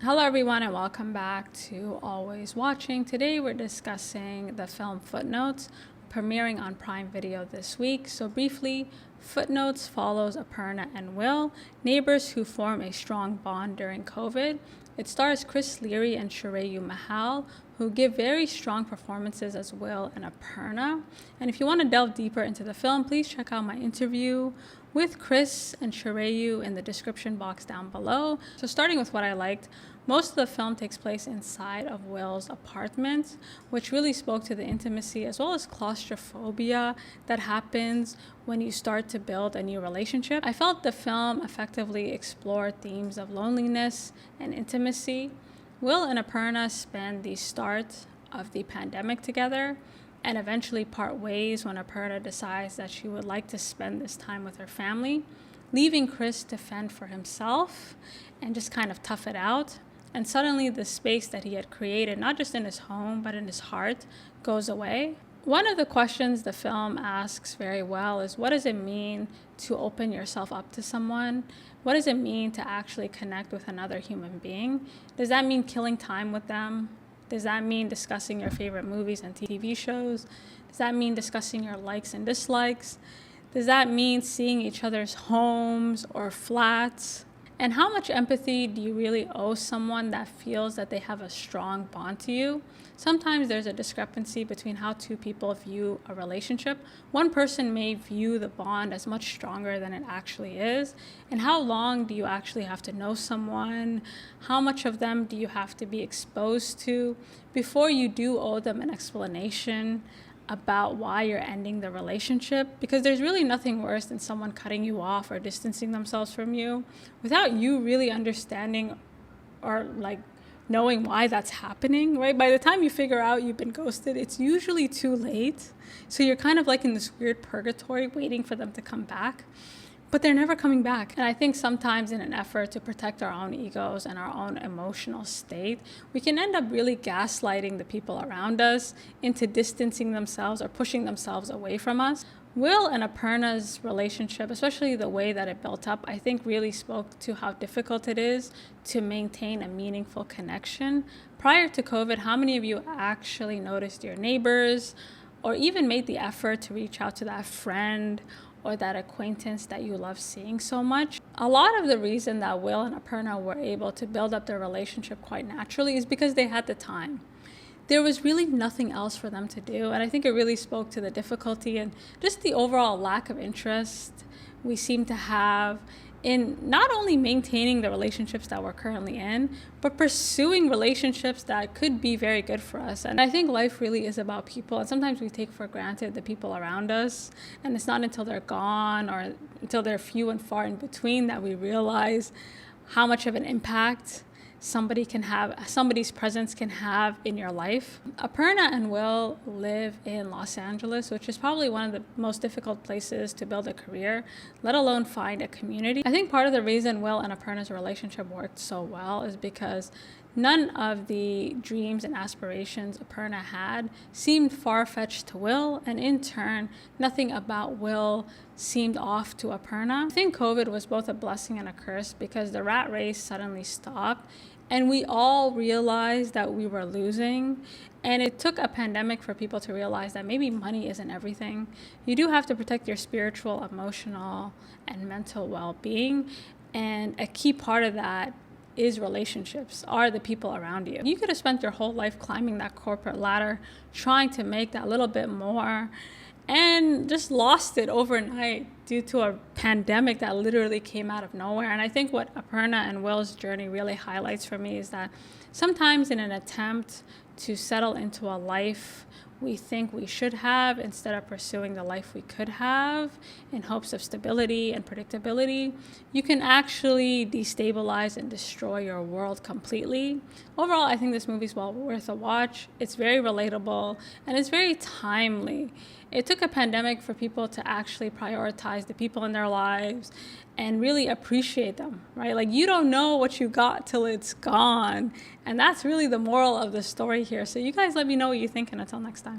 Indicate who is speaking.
Speaker 1: Hello everyone and welcome back to Always Watching. Today we're discussing the film Footnotes, premiering on Prime Video this week. So briefly, Footnotes follows Apurna and Will, neighbors who form a strong bond during COVID. It stars Chris Leary and Shreyu Mahal, who give very strong performances as Will and Apurna. And if you want to delve deeper into the film, please check out my interview with Chris and Shreyu in the description box down below. So starting with what I liked, most of the film takes place inside of Will's apartment, which really spoke to the intimacy as well as claustrophobia that happens when you start to build a new relationship. I felt the film effectively explored themes of loneliness and intimacy. Will and Apurna spend the start of the pandemic together and eventually part ways when Apurna decides that she would like to spend this time with her family, leaving Chris to fend for himself and just kind of tough it out. And suddenly the space that he had created, not just in his home, but in his heart, goes away. One of the questions the film asks very well is, what does it mean to open yourself up to someone? What does it mean to actually connect with another human being? Does that mean killing time with them? Does that mean discussing your favorite movies and TV shows? Does that mean discussing your likes and dislikes? Does that mean seeing each other's homes or flats? And how much empathy do you really owe someone that feels that they have a strong bond to you? Sometimes there's a discrepancy between how two people view a relationship. One person may view the bond as much stronger than it actually is. And how long do you actually have to know someone? How much of them do you have to be exposed to before you do owe them an explanation about why you're ending the relationship? Because there's really nothing worse than someone cutting you off or distancing themselves from you without you really understanding or knowing why that's happening, right? By the time you figure out you've been ghosted, it's usually too late. So you're kind of like in this weird purgatory waiting for them to come back, but they're never coming back. And I think sometimes in an effort to protect our own egos and our own emotional state, we can end up really gaslighting the people around us into distancing themselves or pushing themselves away from us. Will and Apurna's relationship, especially the way that it built up, I think really spoke to how difficult it is to maintain a meaningful connection. Prior to COVID, how many of you actually noticed your neighbors or even made the effort to reach out to that friend or that acquaintance that you love seeing so much? A lot of the reason that Will and Apurna were able to build up their relationship quite naturally is because they had the time. There was really nothing else for them to do, and I think it really spoke to the difficulty and just the overall lack of interest we seem to have in not only maintaining the relationships that we're currently in, but pursuing relationships that could be very good for us. And I think life really is about people, and sometimes we take for granted the people around us, and it's not until they're gone or until they're few and far in between that we realize how much of an impact somebody's presence can have in your life. Apurna and Will live in Los Angeles, which is probably one of the most difficult places to build a career, let alone find a community. I think part of the reason Will and Apurna's relationship worked so well is because none of the dreams and aspirations Apurna had seemed far-fetched to Will, and in turn, nothing about Will seemed off to Apurna. I think COVID was both a blessing and a curse because the rat race suddenly stopped and we all realized that we were losing. And it took a pandemic for people to realize that maybe money isn't everything. You do have to protect your spiritual, emotional, and mental well-being. And a key part of that is relationships, are the people around you. You could have spent your whole life climbing that corporate ladder, trying to make that little bit more, and just lost it overnight due to a pandemic that literally came out of nowhere. And I think what Apurna and Will's journey really highlights for me is that sometimes in an attempt to settle into a life we think we should have instead of pursuing the life we could have in hopes of stability and predictability, you can actually destabilize and destroy your world completely. Overall, I think this movie's well worth a watch. It's very relatable and it's very timely. It took a pandemic for people to actually prioritize the people in their lives and really appreciate them, right? Like, you don't know what you got till it's gone. And that's really the moral of the story here. So you guys let me know what you think, and until next time.